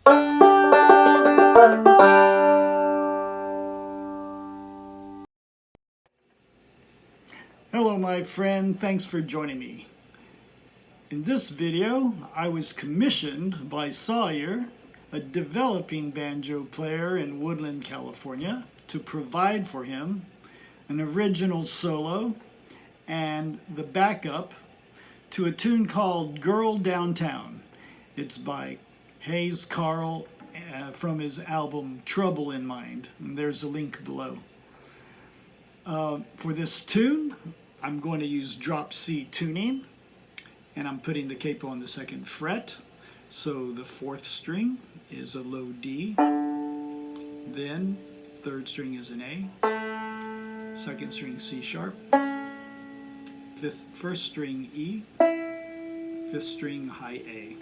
Hello my friend, thanks for joining me. In this video, I was commissioned by Sawyer, a developing banjo player in Woodland, California, to provide for him an original solo and the backup to a tune called Girl Downtown. It's by Hayes Carl from his album Trouble in Mind, and there's a link below. For this tune, I'm going to use drop C tuning, and I'm putting the capo on the 2nd fret. So the 4th string is a low D, then 3rd string is an A, 2nd string C sharp, 1st string E, 5th string high A.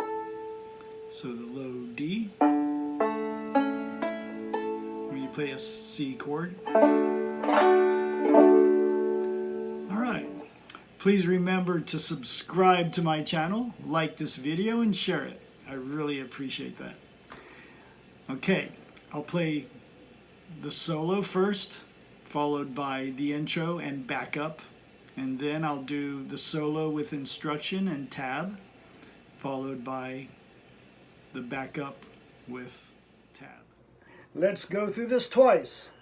So the low D, when you play a C chord. Please remember to subscribe to my channel, like this video, and share it. I really appreciate that. Okay, I'll play the solo first, followed by the intro and backup, and then I'll do the solo with instruction and tab, followed by the backup with tab. Let's go through this twice.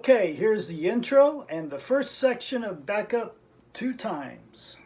Okay, here's the intro and the first section of backup 2 times.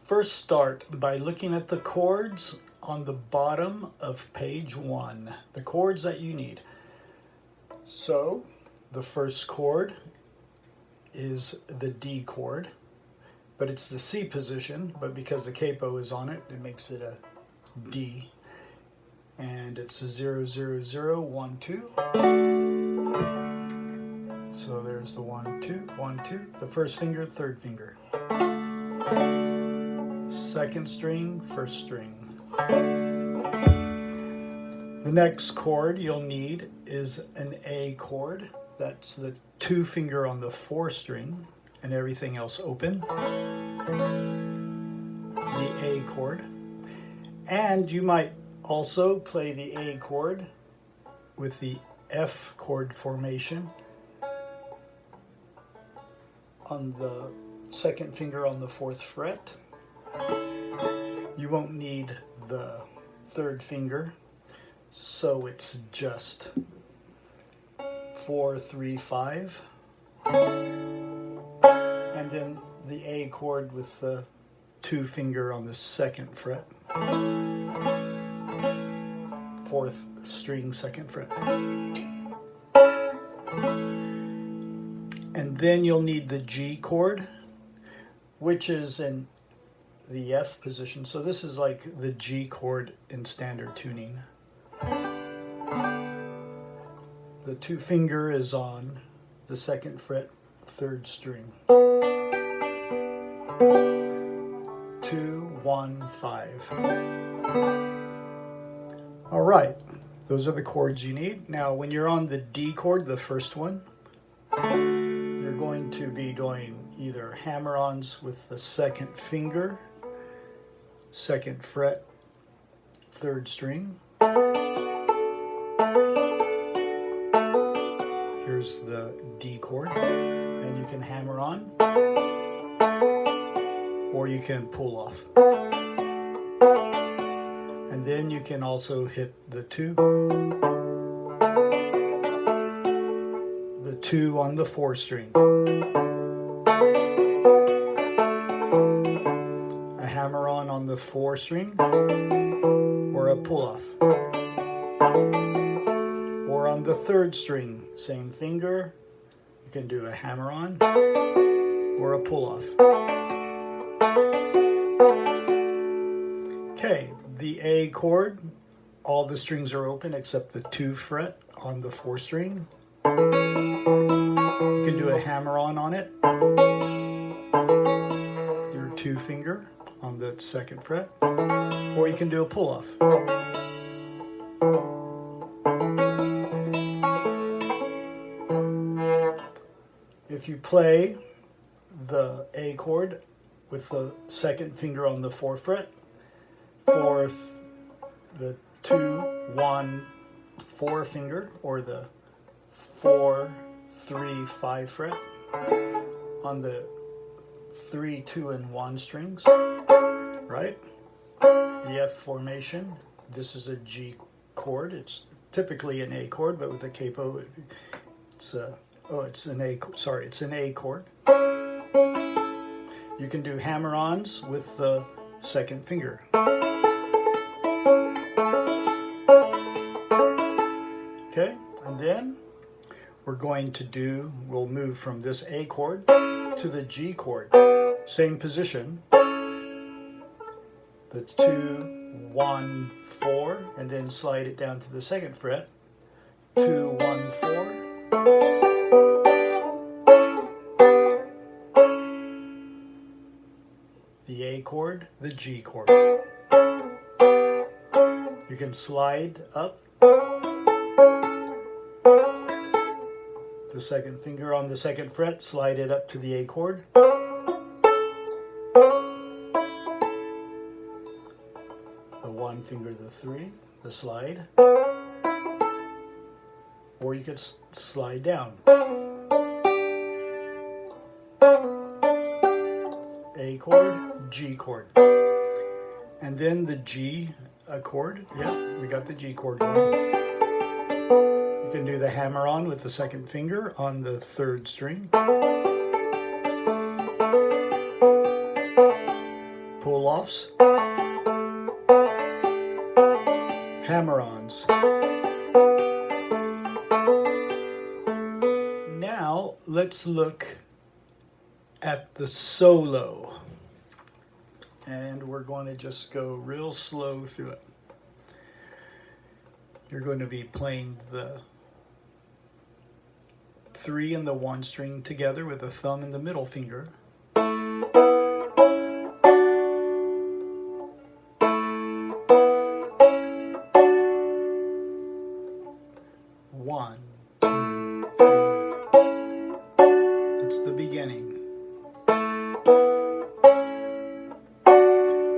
First start by looking at the chords on the bottom of page 1, the chords that you need. So the first chord is the D chord, but it's the C position, but because the capo is on it, it makes it a D, and it's a 0, 0, 0, 1, 2. So there's the 1, 2, 1, 2, the first finger, 3rd finger. 2nd string, 1st string. The next chord you'll need is an A chord. That's the 2 finger on the 4th string and everything else open. The A chord. And you might also play the A chord with the F chord formation on the second finger on the 4th fret. You won't need the 3rd finger, so it's just 4, 3, 5, and then the A chord with the 2 finger on the 2nd fret, 4th string, 2nd fret. And then you'll need the G chord, which is in the F position. So this is like the G chord in standard tuning. The 2 finger is on the 2nd fret, 3rd string. 2, 1, 5. All right, those are the chords you need. Now, when you're on the D chord, the first one, you're going to be doing either hammer-ons with the 2nd finger, 2nd fret, 3rd string. Here's the D chord, and you can hammer on, or you can pull off. And then you can also hit the 2 on the 4th string. A hammer on the 4th string, or a pull off. Or on the 3rd string, same finger, you can do a hammer on or a pull off. Okay, the A chord, all the strings are open except the 2 fret on the 4th string. You can do a hammer on it, your 2 finger on the 2nd fret, or you can do a pull off. If you play the A chord with the 2nd finger on the 4th fret, 4th, the 2, 1, 4 finger, or the 4, 3, 5 fret on the 3, 2, and 1 strings, right? The F formation, this is a G chord. It's typically an A chord, but with a capo, it's a it's an A chord. You can do hammer-ons with the 2nd finger. Okay, and then we'll move from this A chord to the G chord. Same position. The 2, 1, 4, and then slide it down to the 2nd fret. 2, 1, 4. The A chord, the G chord. You can slide up the 2nd finger on the 2nd fret, slide it up to the A chord. The 1 finger, the 3, the slide. Or you could slide down. A chord, G chord. And then the G chord. Yeah, we got the G chord going. You can do the hammer-on with the 2nd finger on the 3rd string. Pull-offs. Hammer-ons. Now, let's look at the solo. And we're going to just go real slow through it. You're going to be playing the 3 and the 1 string together with the thumb and the middle finger. 1, 2, 3. That's the beginning.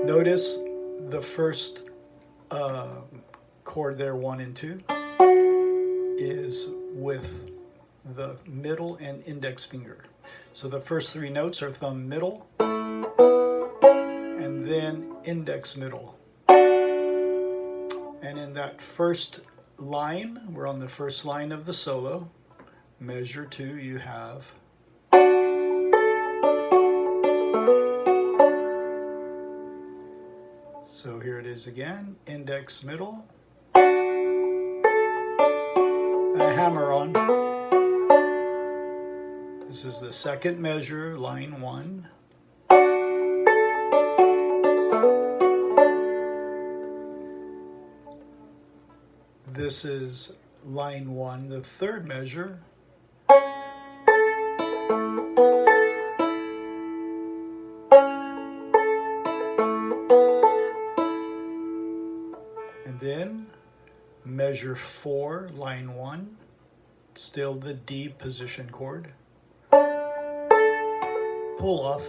Notice the first chord there, 1 and 2, is with the middle and index finger. So the first three notes are thumb middle, and then index middle. And in that first line, we're on the first line of the solo, measure 2, you have so here it is again, index middle, a hammer on. This is the second measure, line 1. This is line 1, the third measure. And then measure 4, line 1, still the D position chord. Pull off.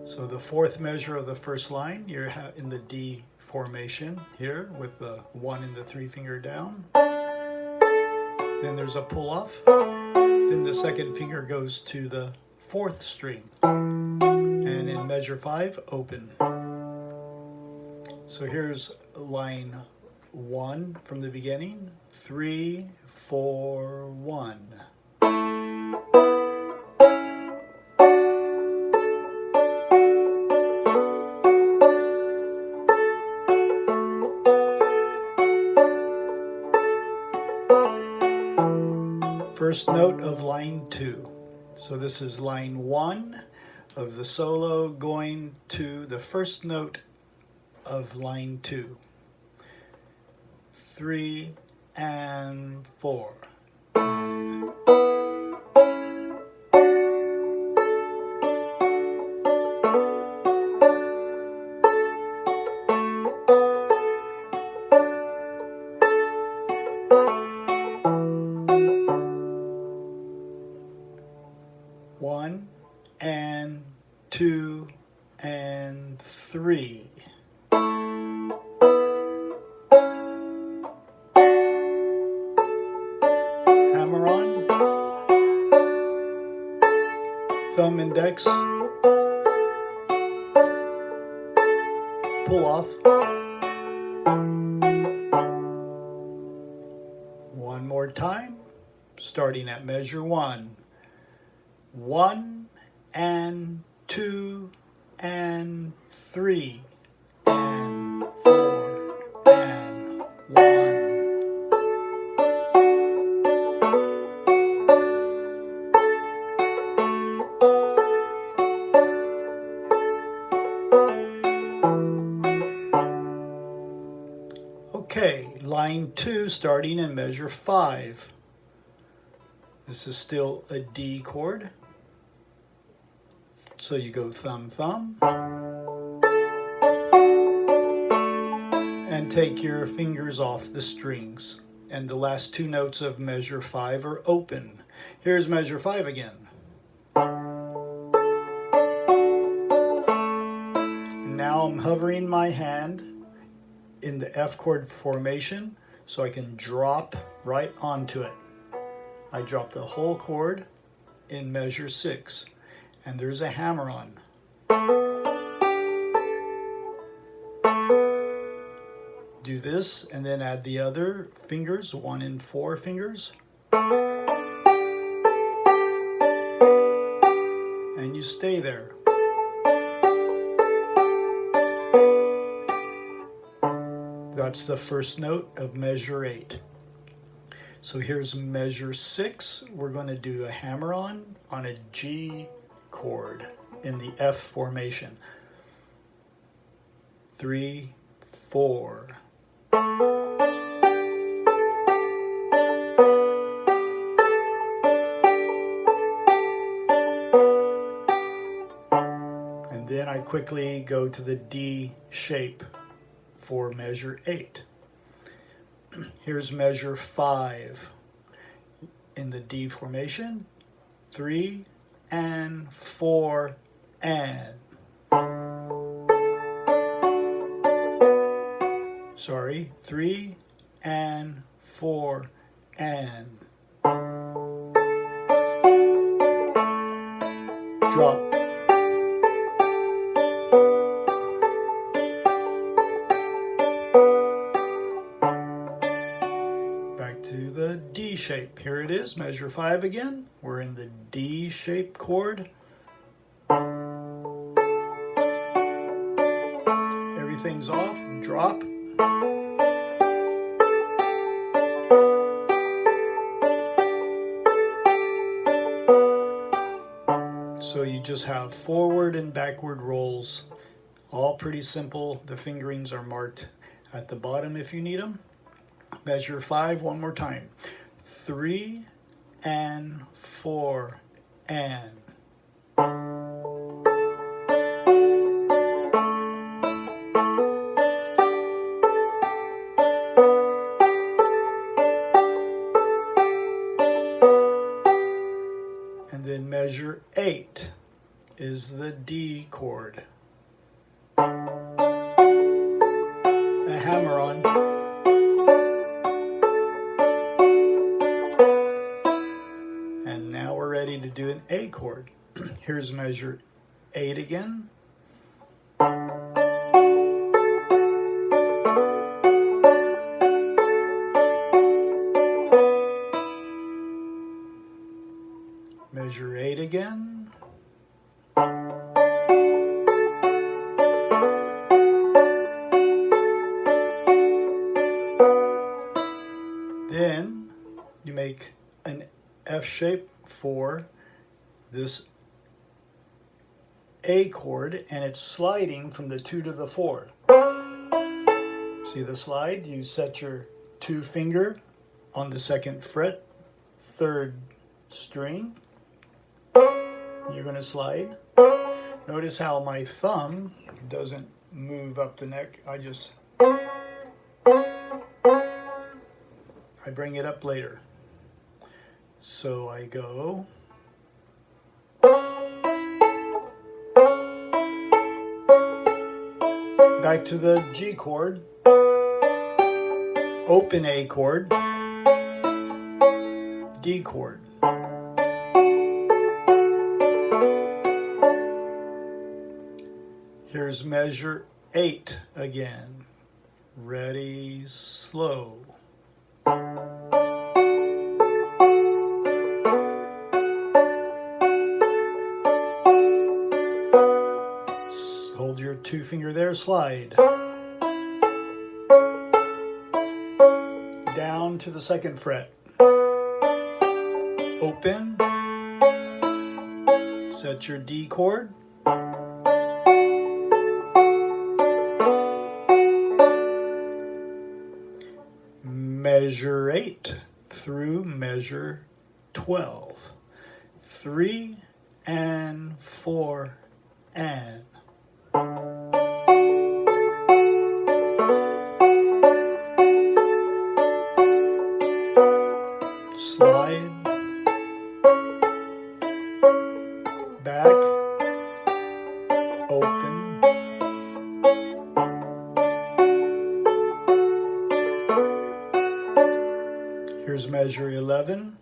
So the fourth measure of the first line, you're in the D formation here with the 1 and the 3 finger down. Then there's a pull off. Then the second finger goes to the 4th string. And in measure 5, open. So here's line 1 from the beginning. 3, 4, 1. First note of line 2. So this is line 1 of the solo going to the first note of line 2. 3 and 4. One and 2 and 3. Hammer on. Thumb index. Pull off. One more time, starting at measure 1. 1 and 2 and 3 and 4 and 1. Okay, line 2 starting in measure 5. This is still a D chord. So you go thumb, thumb, and take your fingers off the strings. And the last 2 notes of measure 5 are open. Here's measure 5 again. And now I'm hovering my hand in the F chord formation so I can drop right onto it. I drop the whole chord in measure 6. And there's a hammer on. Do this and then add the other fingers, 1 and 4 fingers. And you stay there. That's the first note of measure 8. So here's measure 6. We're going to do a hammer on a G chord in the F formation. 3, 4. And then I quickly go to the D shape for measure 8. Here's measure 5 in the D formation. 3 and 4 and. Sorry, 3 and 4 and. drop. Back to the D shape. Here it is, measure 5 again. We're in the D shape chord. Everything's off, drop. So you just have forward and backward rolls, all pretty simple. The fingerings are marked at the bottom if you need them. Measure 5 one more time. 3 and 4 and. And then measure 8 is the D chord. A hammer on. And now we're ready to do an A chord. Here's measure 8 again. Measure 8 again. Then you make an F shape for this A chord, and it's sliding from the 2 to the 4. See the slide? You set your 2 finger on the 2nd fret, 3rd string. You're going to slide. Notice how my thumb doesn't move up the neck. I bring it up later. So I go. Back to the G chord. Open A chord. D chord. Here's measure 8 again. Ready, slow. Hold your 2 finger there, slide. Down to the 2nd fret. Open. Set your D chord. Measure 8 through measure 12. 3 and 4 and. Slide. Back. Open. Here's measure 11.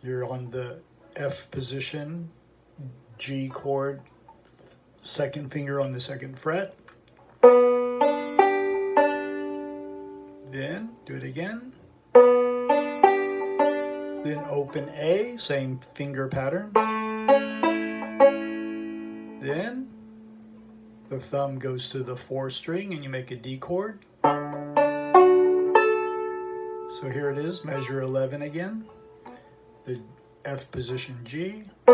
You're on the F position, G chord, 2nd finger on the 2nd fret. Then do it again. Then open A, same finger pattern. Then the thumb goes to the 4th string and you make a D chord. So here it is, measure 11 again. The F position G, A,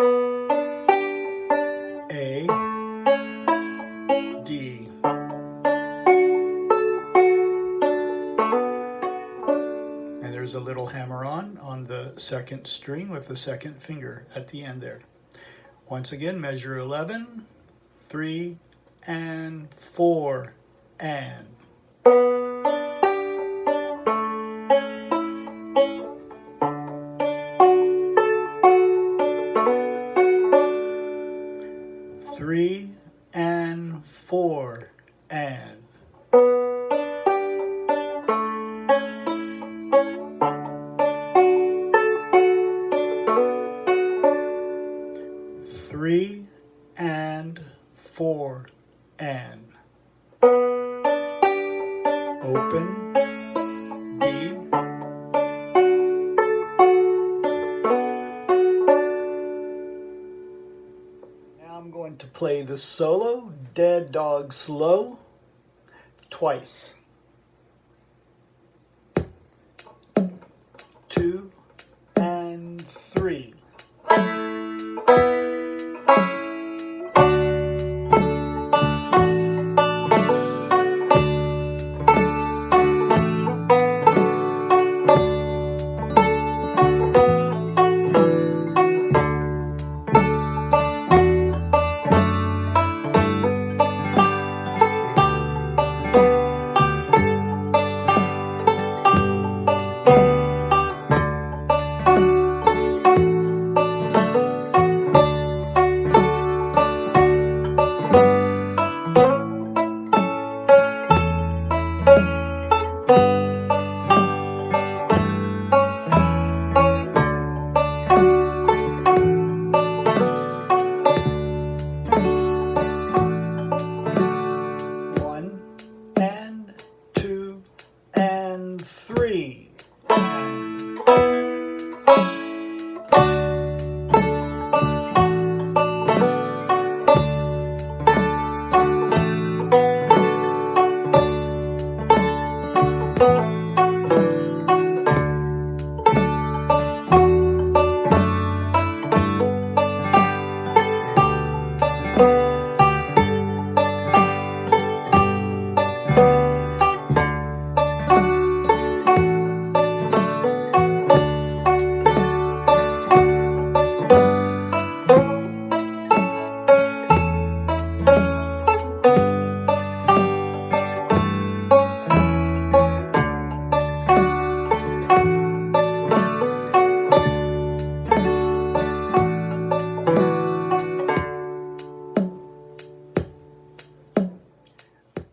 D. And there's a little hammer on the 2nd string with the 2nd finger at the end there. Once again, measure 11, 3 and 4 and. Three and 4 and. and. Open, D. Now I'm going to play the solo, Dead Dog Slow, twice. 2 and 3.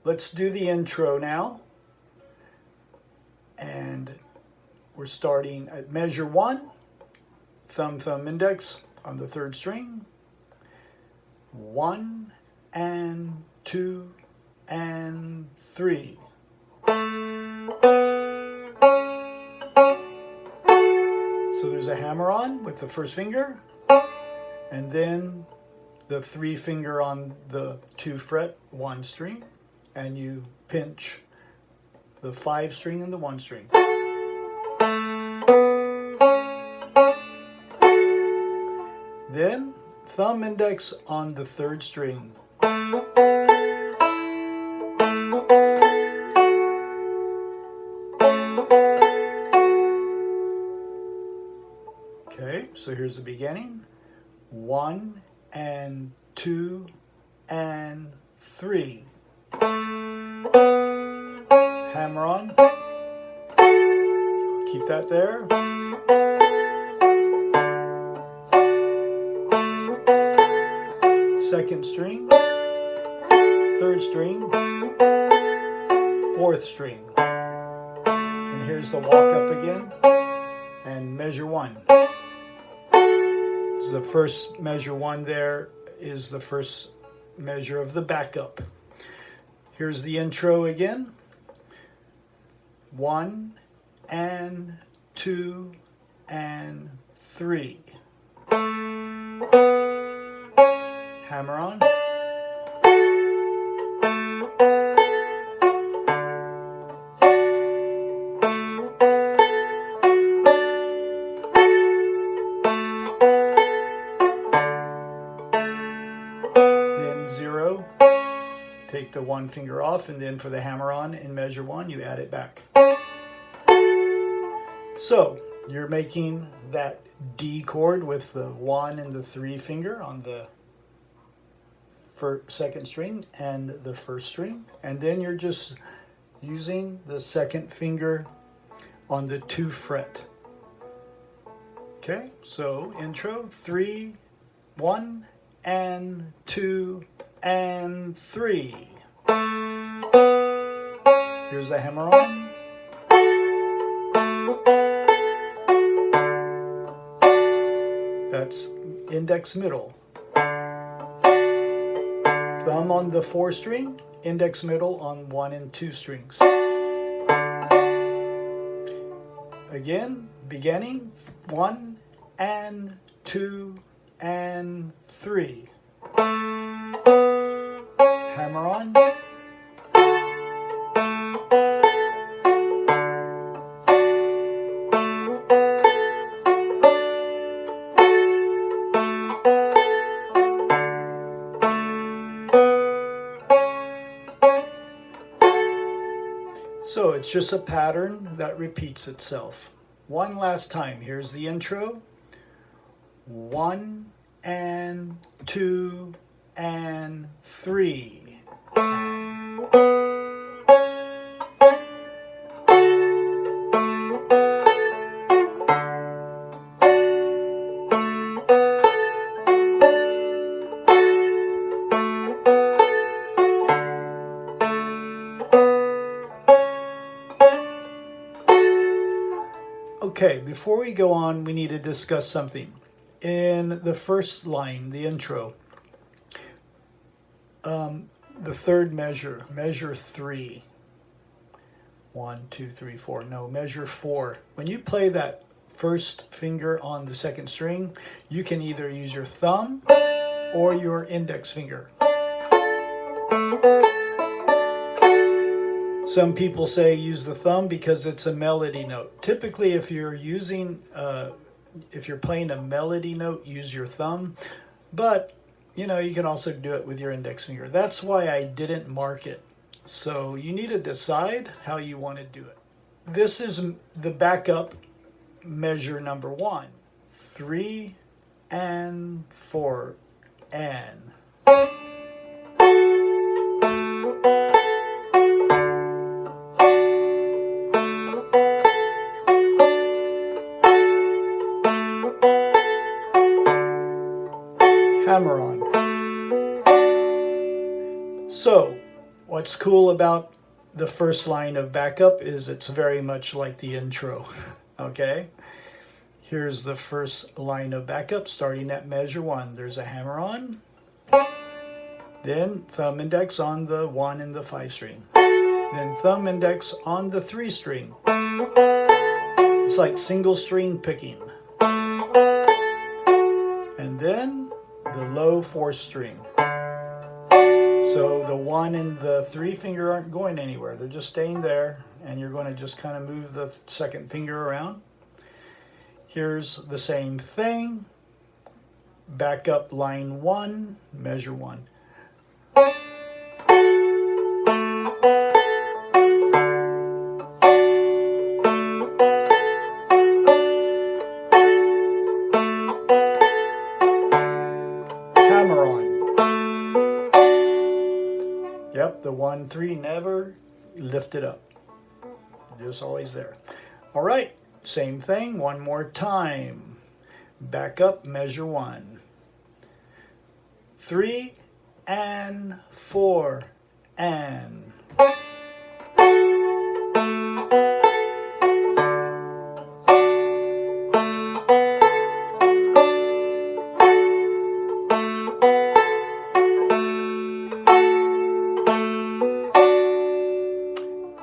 Let's do the intro now. And we're starting at measure 1, thumb, thumb, index on the 3rd string. 1 and 2 and 3. So there's a hammer on with the 1st finger, and then the 3 finger on the 2 fret 1 string, and you pinch the 5 string and the 1 string. Then thumb index on the 3rd string. Okay, so here's the beginning. 1 and 2 and 3. Hammer on. Keep that there. Second string, 3rd string, 4th string. And here's the walk up again. And measure 1. So the first measure 1 there is the first measure of the backup. Here's the intro again. 1 and 2 and 3. Hammer on. Then 0. Take the 1 finger off, and then for the hammer on in measure 1, you add it back. So you're making that D chord with the 1 and the 3 finger on the 2nd string and the 1st string, and then you're just using the 2nd finger on the 2 fret. Okay, so intro 3, 1 and 2 and 3. Here's the hammer on. That's index middle. Thumb on the 4 string, index middle on 1 and 2 strings. Again, beginning 1 and 2 and 3. Hammer on. So it's just a pattern that repeats itself. One last time. Here's the intro. 1 and 2 and 3. Okay, before we go on, we need to discuss something. In the first line, the intro, the third measure, measure 3. 1, 2, 3, 4. No, measure 4. When you play that first finger on the second string, you can either use your thumb or your index finger. Some people say use the thumb because it's a melody note. Typically, if you're playing a melody note, use your thumb. But, you know, you can also do it with your index finger. That's why I didn't mark it. So you need to decide how you want to do it. This is the backup measure number 1. 3 and 4 and. Hammer on. So, what's cool about the first line of backup is it's very much like the intro. Okay? Here's the first line of backup starting at measure 1. There's a hammer on. Then thumb index on the 1 and the 5 string. Then thumb index on the 3 string. It's like single string picking. And then the low 4th string. So the 1 and the 3 finger aren't going anywhere. They're just staying there, and you're going to just kind of move the second finger around. Here's the same thing. Back up line 1, measure 1. Yep, the 1, 3 never lifted up. Just always there. All right, same thing, one more time. Back up, measure 1. 3 and 4 and.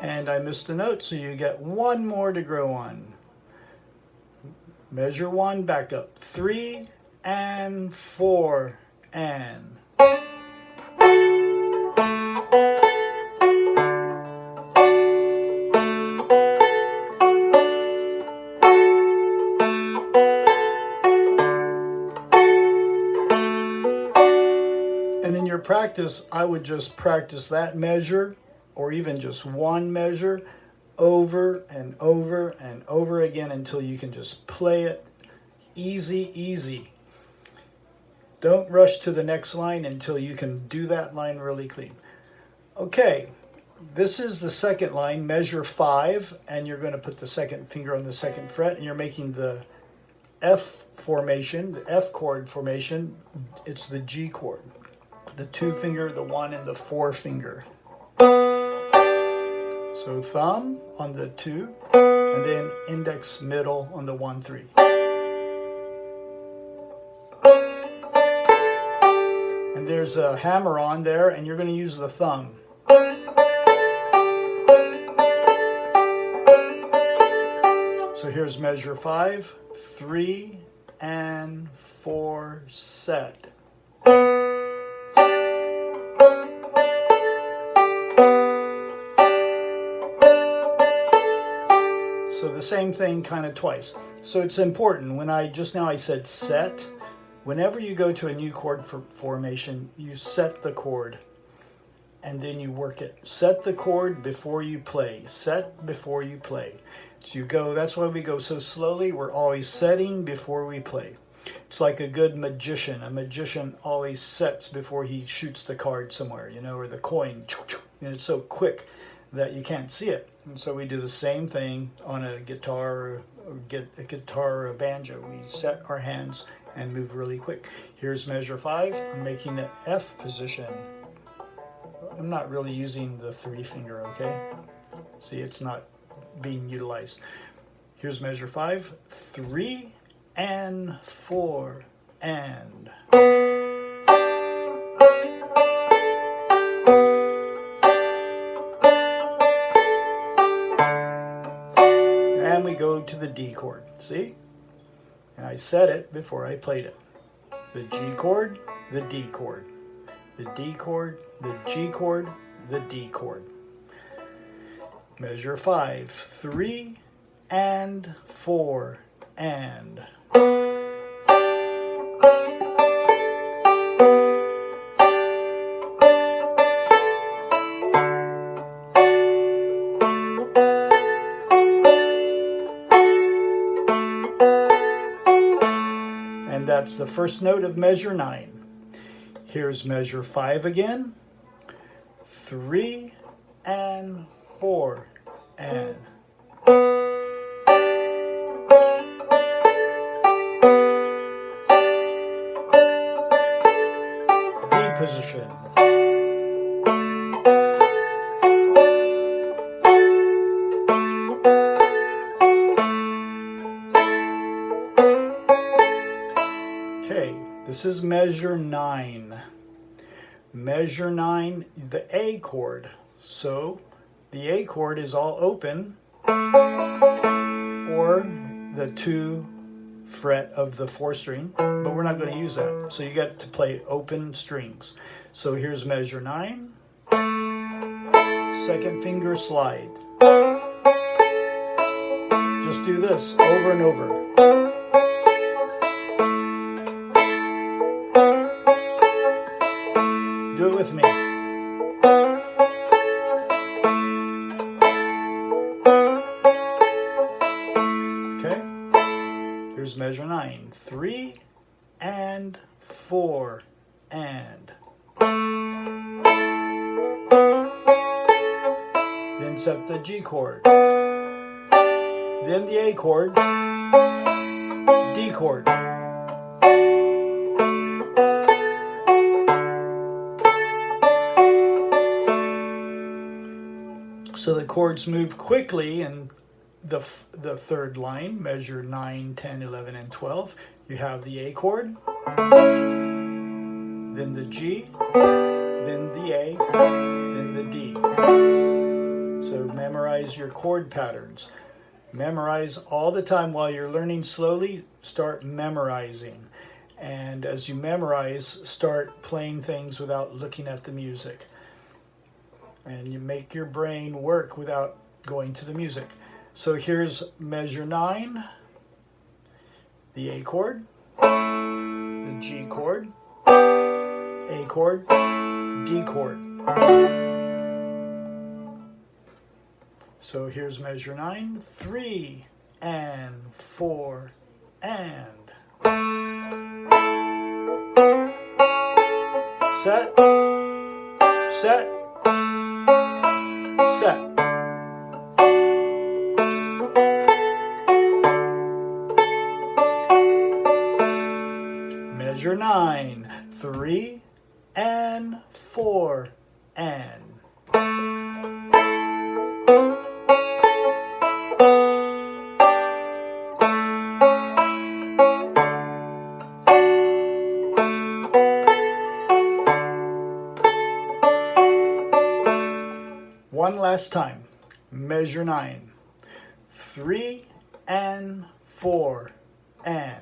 And I missed a note, so you get one more to grow on. Measure 1, back up. 3 and 4 and. And in your practice, I would just practice that measure, or even just one measure, over and over and over again until you can just play it easy, easy. Don't rush to the next line until you can do that line really clean. Okay, this is the second line, measure 5, and you're going to put the second finger on the second fret, and you're making the F formation, the F chord formation. It's the G chord. The 2 finger, the 1, and the 4 finger. So thumb on the 2, and then index middle on the 1, 3. And And there's a hammer on there, and you're going to use the thumb. So here's measure 5, 3 and 4, set. So the same thing kind of twice. So it's important, when I said set, whenever you go to a new chord formation, you set the chord and then you work it. Set the chord before you play. Set before you play. So you go, that's why we go so slowly. We're always setting before we play. It's like a good magician. A magician always sets before he shoots the card somewhere, you know, or the coin. And it's so quick that you can't see it. And so we do the same thing on a guitar or a banjo. We set our hands and move really quick. Here's measure 5. I'm making the F position. I'm not really using the 3 finger, okay? See, it's not being utilized. Here's measure 5. 3 and 4 and. And we go to the D chord, see? And I set it before I played it. The G chord, the D chord. The D chord, the G chord, the D chord. Measure 5, 3 and 4 and. And that's the first note of measure 9. Here's measure 5 again. 3 and 4 and. D position. Okay, this is measure 9. Measure 9, the A chord. So the A chord is all open, or the 2 fret of the 4 string, but we're not going to use that. So you get to play open strings. So here's measure 9, 2nd finger slide. Just do this over and over. Do it with me. Okay, here's measure 9, 3 and 4 and. Then set the G chord. Then the A chord, D chord. So the chords move quickly in the 3rd line, measure 9, 10, 11, and 12. You have the A chord, then the G, then the A, then the D. So memorize your chord patterns. Memorize all the time while you're learning slowly. Start memorizing. And as you memorize, start playing things without looking at the music. And you make your brain work without going to the music. So here's measure 9, the A chord, the G chord, A chord, D chord. So here's measure 9, 3 and 4 and. Set, set, set. Measure 9, 3 and 4 and. last time. Measure 9. 3 and 4 and.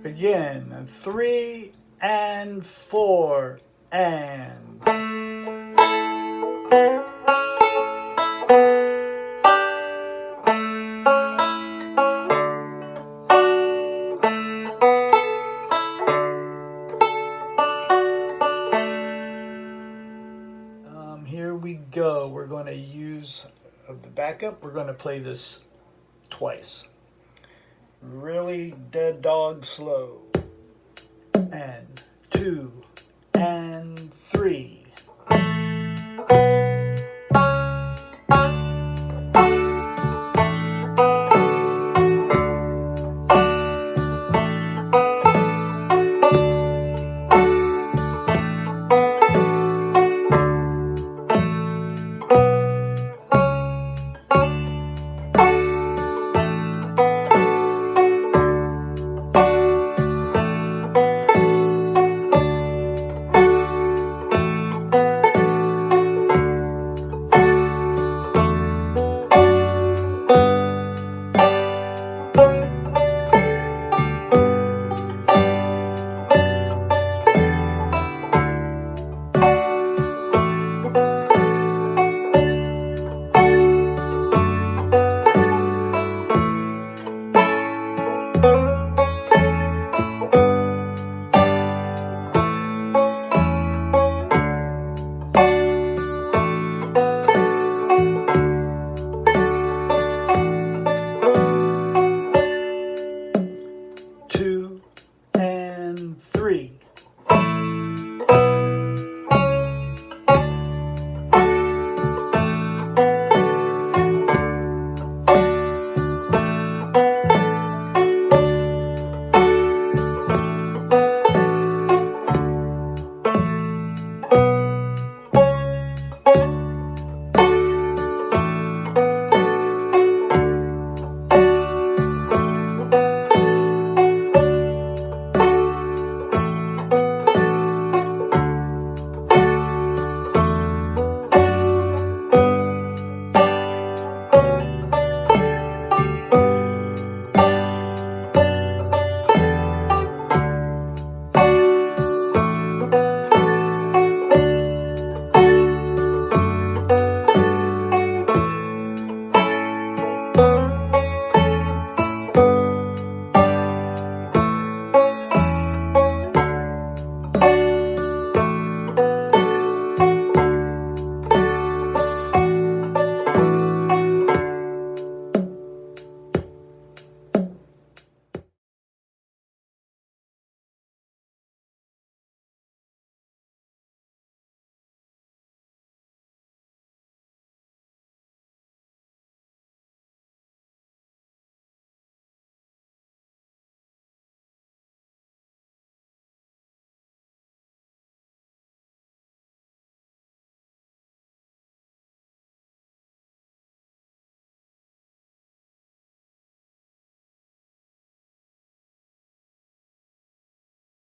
Again, 3 and 4 and. Here we go. We're going to use the backup. We're going to play this twice. Really dead dog slow. And 2 and 3.